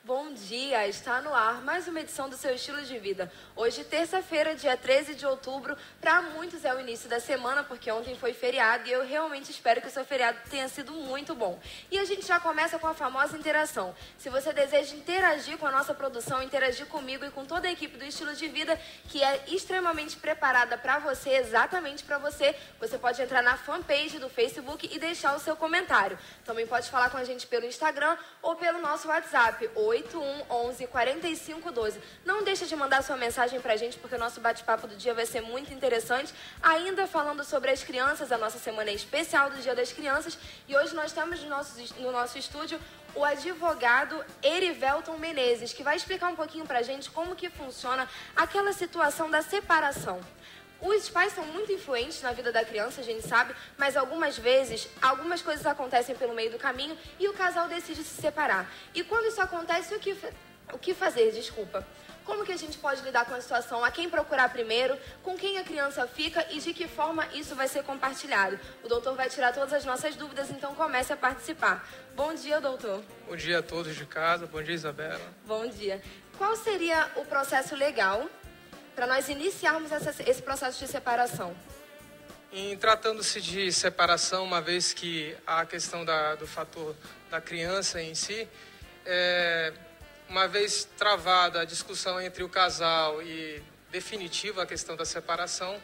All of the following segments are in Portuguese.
Bom dia, está no ar mais uma edição do Seu Estilo de Vida. Hoje, terça-feira, dia 13 de outubro, para muitos é o início da semana, porque ontem foi feriado e eu realmente espero que o seu feriado tenha sido muito bom. E a gente já começa com a famosa interação. Se você deseja interagir com a nossa produção, interagir comigo e com toda a equipe do Estilo de Vida, que é extremamente preparada para você, exatamente para você, você pode entrar na fanpage do Facebook e deixar o seu comentário. Também pode falar com a gente pelo Instagram ou pelo nosso WhatsApp, 8111-4512. Não deixa de mandar sua mensagem pra gente, porque o nosso bate-papo do dia vai ser muito interessante. Ainda falando sobre as crianças, a nossa semana é especial do Dia das Crianças. E hoje nós temos no nosso estúdio o advogado Erivelton Menezes, que vai explicar um pouquinho pra gente como que funciona aquela situação da separação. Os pais são muito influentes na vida da criança, a gente sabe, mas algumas vezes, algumas coisas acontecem pelo meio do caminho e o casal decide se separar. E quando isso acontece, o que fazer? Desculpa. Como que a gente pode lidar com a situação? A quem procurar primeiro? Com quem a criança fica? E de que forma isso vai ser compartilhado? O doutor vai tirar todas as nossas dúvidas, então comece a participar. Bom dia, doutor. Bom dia a todos de casa. Bom dia, Isabela. Bom dia. Qual seria o processo legal para nós iniciarmos esse processo de separação? Em tratando-se de separação, uma vez que a questão do fator da criança em si, uma vez travada a discussão entre o casal e definitiva a questão da separação,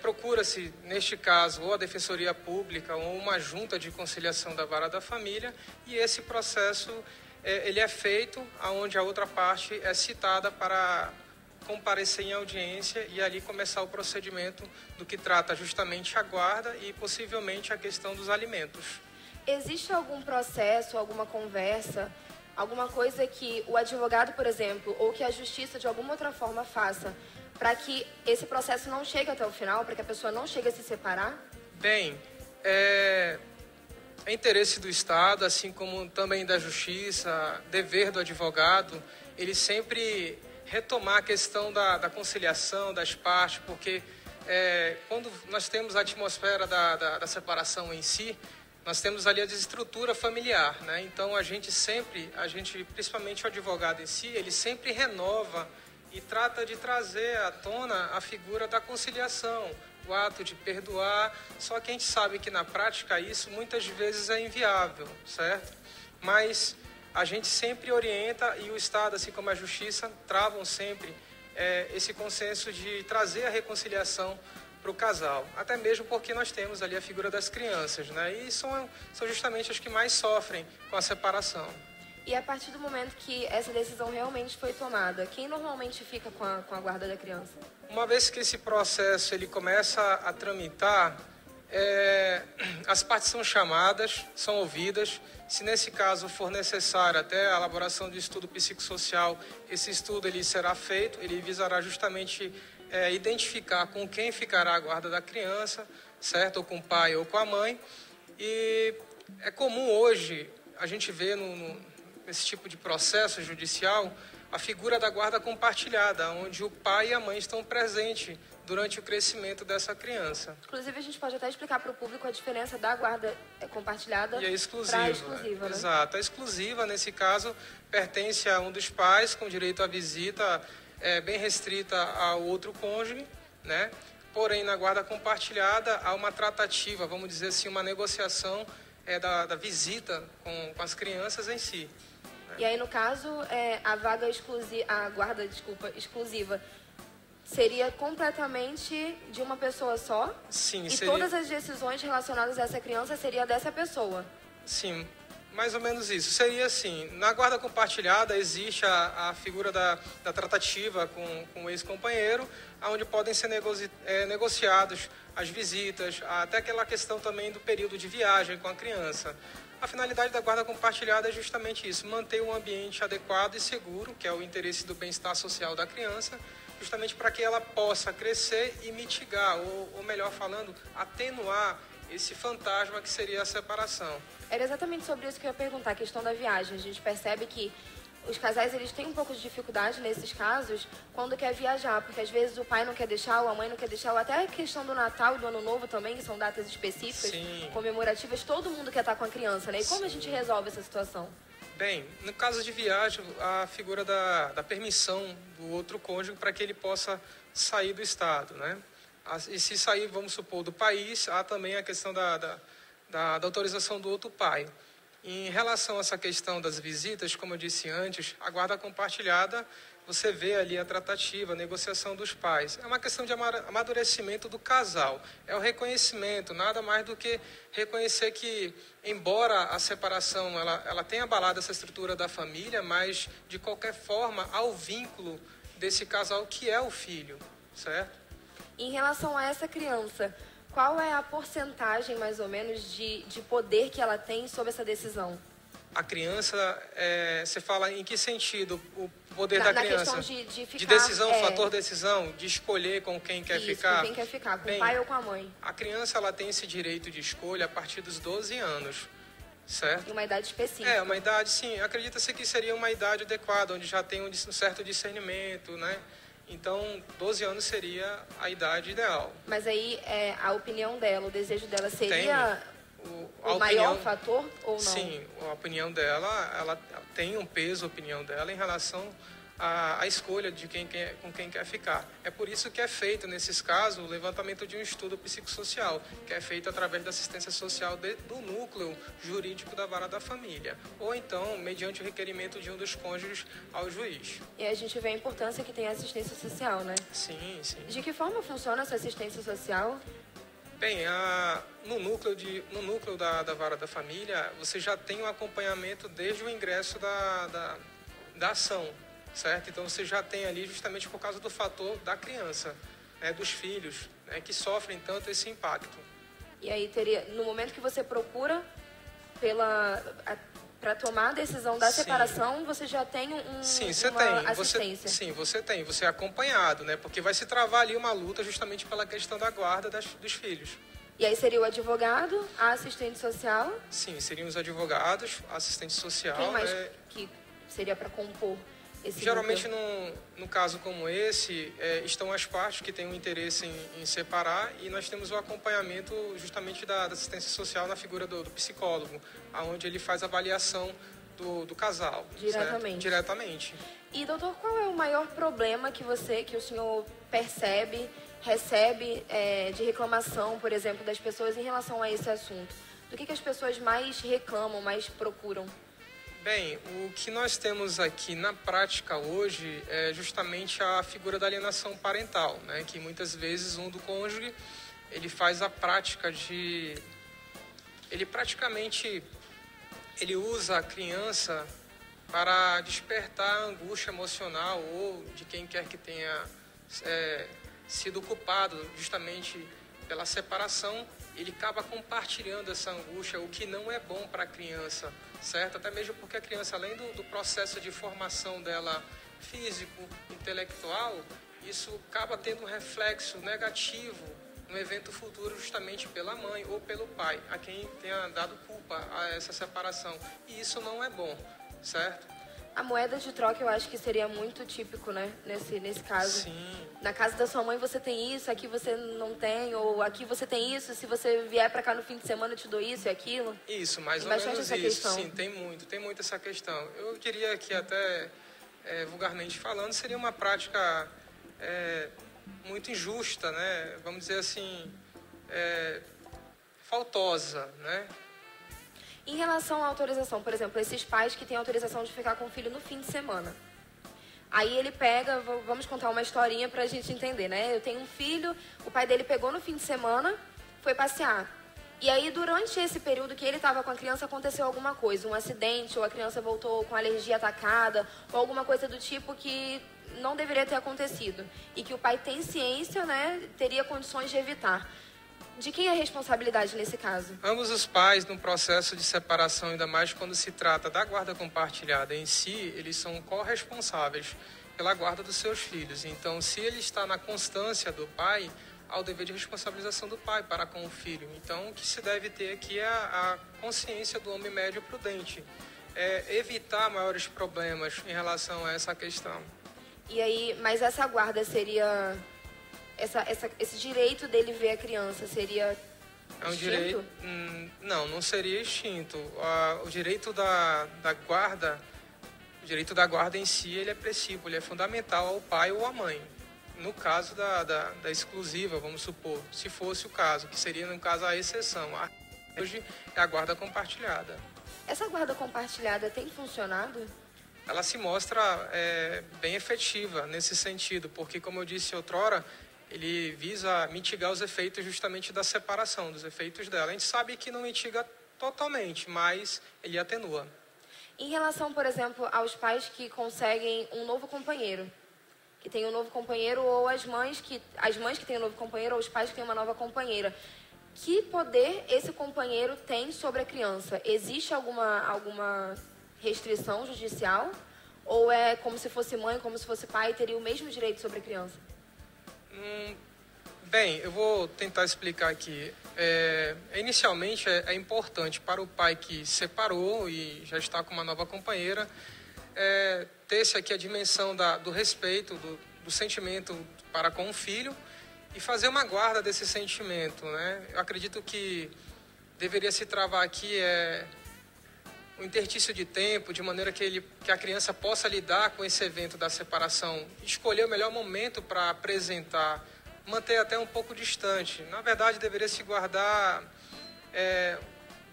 procura-se, neste caso, ou a Defensoria Pública ou uma junta de conciliação da vara da família, e esse processo ele é feito onde a outra parte é citada para comparecer em audiência e ali começar o procedimento do que trata justamente a guarda e possivelmente a questão dos alimentos. Existe algum processo, alguma conversa, alguma coisa que o advogado, por exemplo, ou que a justiça de alguma outra forma faça para que esse processo não chegue até o final, para que a pessoa não chegue a se separar? Bem, é interesse do Estado, assim como também da justiça, dever do advogado, ele sempre retomar a questão da conciliação das partes, porque quando nós temos a atmosfera da separação em si, nós temos ali a desestrutura familiar, né? Então principalmente o advogado em si, ele sempre renova e trata de trazer à tona a figura da conciliação, o ato de perdoar, só que a gente sabe que na prática isso muitas vezes é inviável, certo? Mas a gente sempre orienta e o Estado, assim como a Justiça, travam sempre esse consenso de trazer a reconciliação para o casal. Até mesmo porque nós temos ali a figura das crianças, né? E são justamente as que mais sofrem com a separação. E a partir do momento que essa decisão realmente foi tomada, quem normalmente fica com a guarda da criança? Uma vez que esse processo ele começa a tramitar, as partes são chamadas, são ouvidas. Se nesse caso for necessário até a elaboração de estudo psicossocial, esse estudo ele será feito, ele visará justamente identificar com quem ficará a guarda da criança, certo? Ou com o pai ou com a mãe. E é comum hoje a gente ver nesse tipo de processo judicial a figura da guarda compartilhada, onde o pai e a mãe estão presentes durante o crescimento dessa criança. Inclusive, a gente pode até explicar para o público a diferença da guarda compartilhada e a exclusiva. Para a exclusiva, né? Exato. A exclusiva, nesse caso, pertence a um dos pais, com direito à visita bem restrita ao outro cônjuge, né? Porém, na guarda compartilhada, há uma tratativa, vamos dizer assim, uma negociação da visita com as crianças em si. E aí, no caso, a guarda exclusiva seria completamente de uma pessoa só? Sim, e seria... todas as decisões relacionadas a essa criança seria dessa pessoa? Sim, mais ou menos isso. Seria assim, na guarda compartilhada existe a figura da tratativa com o ex-companheiro, onde podem ser negociados as visitas, até aquela questão também do período de viagem com a criança. A finalidade da guarda compartilhada é justamente isso, manter um ambiente adequado e seguro, que é o interesse do bem-estar social da criança, justamente para que ela possa crescer e mitigar, ou melhor falando, atenuar esse fantasma que seria a separação. Era exatamente sobre isso que eu ia perguntar, a questão da viagem. A gente percebe que os casais eles têm um pouco de dificuldade nesses casos quando quer viajar, porque às vezes o pai não quer deixar, ou a mãe não quer deixar, ou até a questão do Natal e do Ano Novo também, que são datas específicas, Sim. comemorativas, todo mundo quer estar com a criança, né? E como a gente resolve essa situação? Bem, no caso de viagem, a figura da permissão do outro cônjuge para que ele possa sair do estado, né? E se sair, vamos supor, do país, há também a questão da autorização do outro pai. Em relação a essa questão das visitas, como eu disse antes, a guarda compartilhada, você vê ali a tratativa, a negociação dos pais. É uma questão de amadurecimento do casal. É o reconhecimento, nada mais do que reconhecer que, embora a separação ela tenha abalado essa estrutura da família, mas, de qualquer forma, há o vínculo desse casal que é o filho, certo? Em relação a essa criança, qual é a porcentagem, mais ou menos, de poder que ela tem sobre essa decisão? A criança, você fala em que sentido o poder da criança? Na questão de ficar... De decisão, fator decisão, de escolher com quem quer ficar? Com quem quer ficar, com o pai ou com a mãe. A criança ela tem esse direito de escolha a partir dos 12 anos, certo? Uma idade específica. É, uma idade, sim. Acredita-se que seria uma idade adequada, onde já tem um certo discernimento, né? Então, 12 anos seria a idade ideal. Mas aí, a opinião dela, o desejo dela seria o maior fator ou não? Sim, a opinião dela, ela tem um peso, a opinião dela, em relação à escolha de com quem quer ficar. É por isso que é feito, nesses casos, o levantamento de um estudo psicossocial, que é feito através da assistência social do núcleo jurídico da vara da família, ou então, mediante o requerimento de um dos cônjuges ao juiz. E a gente vê a importância que tem a assistência social, né? Sim, sim. De que forma funciona essa assistência social? Bem, no núcleo da vara da família, você já tem um acompanhamento desde o ingresso da ação, certo? Então, você já tem ali justamente por causa do fator da criança, né, dos filhos, né, que sofrem tanto esse impacto. E aí, no momento que você procura para tomar a decisão da separação, você já tem assistência? Sim, você tem. Você é acompanhado, né? Porque vai se travar ali uma luta justamente pela questão da guarda dos filhos. E aí seria o advogado, a assistente social? Sim, seriam os advogados, a assistente social. Quem mais que seria para compor esse Geralmente, no caso como esse, estão as partes que têm um interesse em separar, e nós temos o acompanhamento justamente da assistência social na figura do psicólogo, onde ele faz a avaliação do casal. Diretamente. Certo? Diretamente. E, doutor, qual é o maior problema que o senhor recebe de reclamação, por exemplo, das pessoas em relação a esse assunto? Do que as pessoas mais reclamam, mais procuram? Bem, o que nós temos aqui na prática hoje é justamente a figura da alienação parental, né? Que muitas vezes um do cônjuge, ele faz a prática ele usa a criança para despertar a angústia emocional ou de quem quer que tenha sido culpado justamente pela separação. Ele acaba compartilhando essa angústia, o que não é bom para a criança, certo? Até mesmo porque a criança, além do processo de formação dela físico, intelectual, isso acaba tendo um reflexo negativo no evento futuro justamente pela mãe ou pelo pai, a quem tenha dado culpa a essa separação. E isso não é bom, certo? A moeda de troca eu acho que seria muito típico, né? Nesse caso. Sim. Na casa da sua mãe você tem isso, aqui você não tem, ou aqui você tem isso, se você vier para cá no fim de semana eu te dou isso e aquilo. Isso, mais ou menos isso. Questão. Sim, tem muito essa questão. Eu diria que até, vulgarmente falando, seria uma prática muito injusta, né? Vamos dizer assim, faltosa, né? Em relação à autorização, por exemplo, esses pais que têm autorização de ficar com o filho no fim de semana. Aí ele pega, vamos contar uma historinha pra gente entender, né? Eu tenho um filho, o pai dele pegou no fim de semana, foi passear. E aí, durante esse período que ele estava com a criança, aconteceu alguma coisa, um acidente, ou a criança voltou com alergia atacada, ou alguma coisa do tipo que não deveria ter acontecido. E que o pai tem ciência, né, teria condições de evitar. De quem é a responsabilidade nesse caso? Ambos os pais, no processo de separação, ainda mais quando se trata da guarda compartilhada em si, eles são corresponsáveis pela guarda dos seus filhos. Então, se ele está na constância do pai, há o dever de responsabilização do pai para com o filho. Então, o que se deve ter aqui é a consciência do homem médio prudente, evitar maiores problemas em relação a essa questão. E aí, mas essa guarda seria... esse direito dele ver a criança seria extinto? Não seria extinto. O direito da guarda, o direito da guarda em si, ele é princípio, ele é fundamental ao pai ou à mãe. No caso da exclusiva, vamos supor, se fosse o caso, que seria, no caso, a exceção. Hoje é a guarda compartilhada. Essa guarda compartilhada tem funcionado? Ela se mostra bem efetiva nesse sentido, porque, como eu disse outrora, ele visa mitigar os efeitos justamente da separação, dos efeitos dela. A gente sabe que não mitiga totalmente, mas ele atenua. Em relação, por exemplo, aos pais que conseguem um novo companheiro, que tem um novo companheiro, ou as mães que têm um novo companheiro, ou os pais que têm uma nova companheira, que poder esse companheiro tem sobre a criança? Existe alguma restrição judicial? Ou é como se fosse mãe, como se fosse pai, teria o mesmo direito sobre a criança? Bem, eu vou tentar explicar aqui. Inicialmente, é importante para o pai que separou e já está com uma nova companheira, ter-se aqui a dimensão do respeito, do sentimento para com o filho e fazer uma guarda desse sentimento, né? Eu acredito que deveria se travar aqui um interstício de tempo, de maneira que a criança possa lidar com esse evento da separação, escolher o melhor momento para apresentar, manter até um pouco distante. Na verdade, deveria se guardar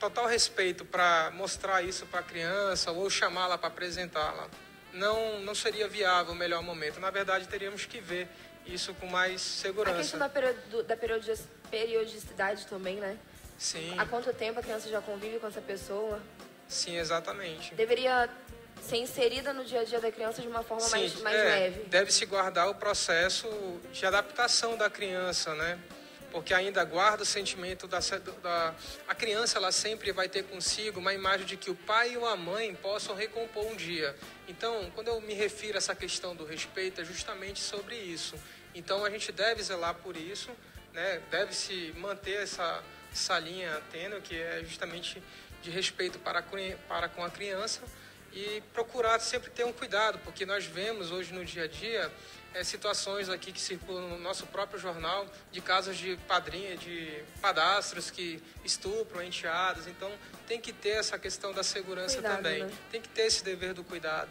total respeito para mostrar isso para a criança ou chamá-la para apresentá-la. Não seria viável o melhor momento. Na verdade, teríamos que ver isso com mais segurança. A questão da periodicidade também, né? Sim. Há quanto tempo a criança já convive com essa pessoa? Sim, exatamente. Deveria ser inserida no dia a dia da criança de uma forma mais leve. Deve-se guardar o processo de adaptação da criança, né? Porque ainda guarda o sentimento a criança, ela sempre vai ter consigo uma imagem de que o pai ou a mãe possam recompor um dia. Então, quando eu me refiro a essa questão do respeito, é justamente sobre isso. Então, a gente deve zelar por isso, né? Deve-se manter essa linha tênue, que é justamente de respeito para com a criança, e procurar sempre ter um cuidado, porque nós vemos hoje no dia a dia situações aqui que circulam no nosso próprio jornal de casos de padastros que estupram enteados. Então tem que ter essa questão da segurança cuidado, também, né? Tem que ter esse dever do cuidado.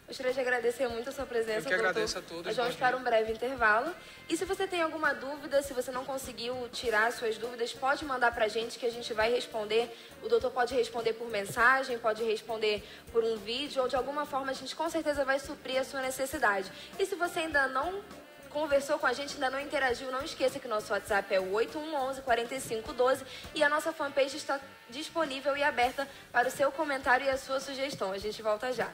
Gostaria de agradecer muito a sua presença. Eu que agradeço a todos. Nós vamos para um breve intervalo. E se você tem alguma dúvida, se você não conseguiu tirar suas dúvidas, pode mandar para a gente que a gente vai responder. O doutor pode responder por mensagem, pode responder por um vídeo, ou de alguma forma a gente com certeza vai suprir a sua necessidade. E se você ainda não conversou com a gente, ainda não interagiu, não esqueça que o nosso WhatsApp é o 8111-4512 e a nossa fanpage está disponível e aberta para o seu comentário e a sua sugestão. A gente volta já.